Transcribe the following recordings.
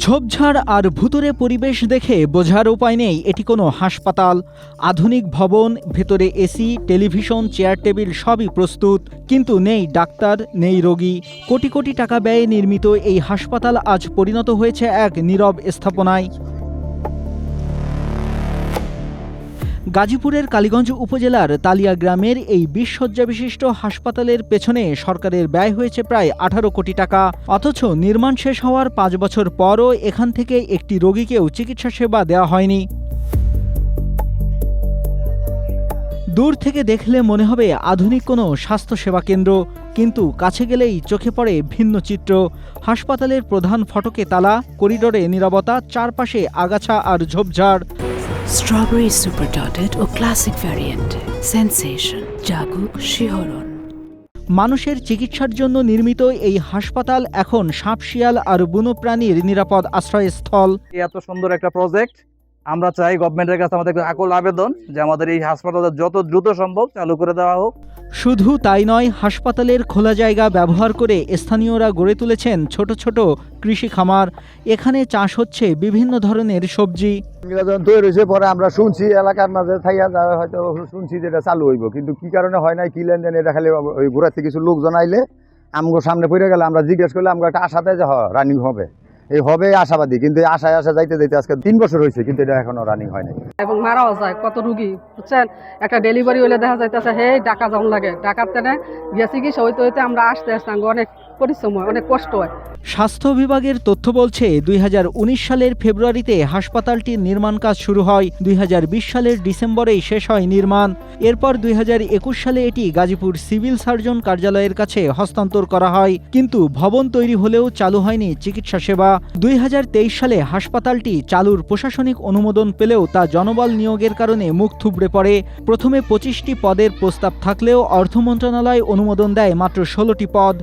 ঝোপঝাড় আর ভুতুড়ে পরিবেশ দেখে বোঝার উপায় নেই এটি কোনো হাসপাতাল। আধুনিক ভবন, ভেতরে এসি, টেলিভিশন, চেয়ার টেবিল সবই প্রস্তুত, কিন্তু নেই ডাক্তার, নেই রোগী। কোটি কোটি টাকা ব্যয়ে নির্মিত এই হাসপাতাল আজ পরিণত হয়েছে এক নীরব স্থাপনায়। গাজীপুরের কালীগঞ্জ উপজেলার তালিয়া গ্রামের এই ২০ শয্যা বিশিষ্ট হাসপাতালের পেছনে সরকারের ব্যয় হয়েছে প্রায় ১৮ কোটি টাকা। অথচ নির্মাণ শেষ হওয়ার ৫ বছর পরও এখান থেকে একটি রোগীকেও চিকিৎসা সেবা দেওয়া হয়নি। দূর থেকে দেখলে মনে হবে আধুনিক কোনো স্বাস্থ্যসেবা কেন্দ্র, কিন্তু কাছে গেলেই চোখে পড়ে ভিন্ন চিত্র। হাসপাতালের প্রধান ফটকে তালা, করিডোরে নীরবতা, চারপাশে আগাছা আর ঝোপঝাড়। স্ট্রবেরি সুপার ডটেড ও ক্লাসিক ভ্যারিয়েন্টে সেন্সেশন জাগুক শিহরণ। মানুষের চিকিৎসার জন্য নির্মিত এই হাসপাতাল এখন সাপ, শিয়াল আর বন্যপ্রাণীর নিরাপদ আশ্রয়স্থল। এত সুন্দর একটা প্রজেক্ট, আমরা চাই গভর্নমেন্টের কাছে আমাদের আকুল আবেদন যে আমাদের এই হাসপাতাল যত দ্রুত সম্ভব চালু করে দেওয়া হোক। শুধু তাই নয়, হাসপাতালের খোলা জায়গা ব্যবহার করে স্থানীয়রা গড়ে তুলেছেন ছোট ছোট কৃষি খামার। এখানে চাষ হচ্ছে বিভিন্ন ধরনের সবজি। তৈরি হয়েছে পরে আমরা শুনছি এলাকার মাঝে থাইয়া হয়তো শুনছি যেটা চালু হইব, কিন্তু কি কারণে হয় নাই কি লেনদেন এটা খালি ওই ঘোরাতে কিছু লোকজন আইলে আমগো সামনে পড়ে গেলে আমরা জিজ্ঞেস করলে আমরা একটা আশা দেয় যে রানিং হবে, এই হবে আশাবাদী, কিন্তু আশায় যাইতে যাইতে আজকে ৩ বছর হয়েছে, কিন্তু এটা এখনো রানিং হয় নাই এবং মারাও যায় কত রুগী, বুঝছেন। একটা ডেলিভারি হলে দেখা যাইতেছে হে টাকা যাওয়া লাগে, টাকার তেনে গিয়ে চিকিৎসা হইতে হইতে আমরা আসতে অনেক পরিশ্রম হয়, অনেক কষ্ট হয়। স্বাস্থ্য বিভাগের তথ্য বলছে ২০১৯ সালের ফেব্রুয়ারিতে হাসপাতালটির নির্মাণ কাজ শুরু হয়। ২০২০ সালের ডিসেম্বরেই শেষ হয় নির্মাণ। এরপর ২০২১ সালে এটি গাজীপুর সিভিল সার্জন কার্যালয়ের কাছে হস্তান্তর করা হয়, কিন্তু ভবন তৈরি হলেও চালু হয়নি চিকিৎসা সেবা। ২০২৩ সালে হাসপাতালটি চালুর প্রশাসনিক অনুমোদন পেলেও তা জনবল নিয়োগের কারণে মুখ থুবড়ে পড়ে। প্রথমে ২৫টি পদের প্রস্তাব থাকলেও অর্থ মন্ত্রণালয় অনুমোদন দেয় মাত্র ১৬টি পদ।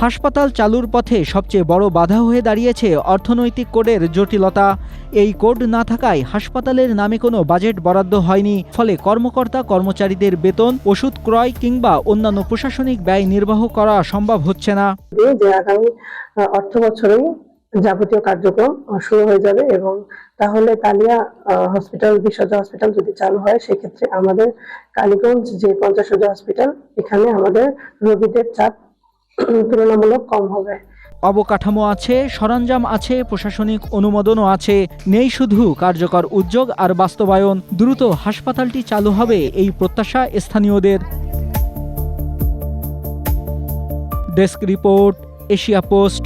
হাসপাতাল চালুর পথে সবচেয়ে বড় বাধা হয়ে দাঁড়িয়েছে অর্থনৈতিক কোডের জটিলতা। এই কোড না থাকায় হাসপাতালের নামে কোনো বাজেট বরাদ্দ হয়নি, ফলে কর্মকর্তা কর্মচারীদের বেতন, ওষুধ ক্রয় কিংবা অন্যান্য প্রশাসনিক ব্যয় নির্বাহ করা সম্ভব হচ্ছে না। যে আগামী অর্থ বছরেই যাবতীয় কার্যক্রম শুরু হয়ে যাবে, এবং তাহলে তালিয়া হসপিটাল, ২০ শয্যা হসপিটাল যদি চালু হয়, সেক্ষেত্রে আমাদের কালীগঞ্জ যে ৫০ শয্যা হসপিটাল, এখানে আমাদের রোগীদের চাপ তুলনামূলক কম হবে। অবকাঠামো আছে, সরঞ্জাম আছে, প্রশাসনিক অনুমোদনও আছে, নেই শুধু কার্যকর উদ্যোগ আর বাস্তবায়ন। দ্রুত হাসপাতালটি চালু হবে এই প্রত্যাশা স্থানীয়দের। Desk report, Asia post.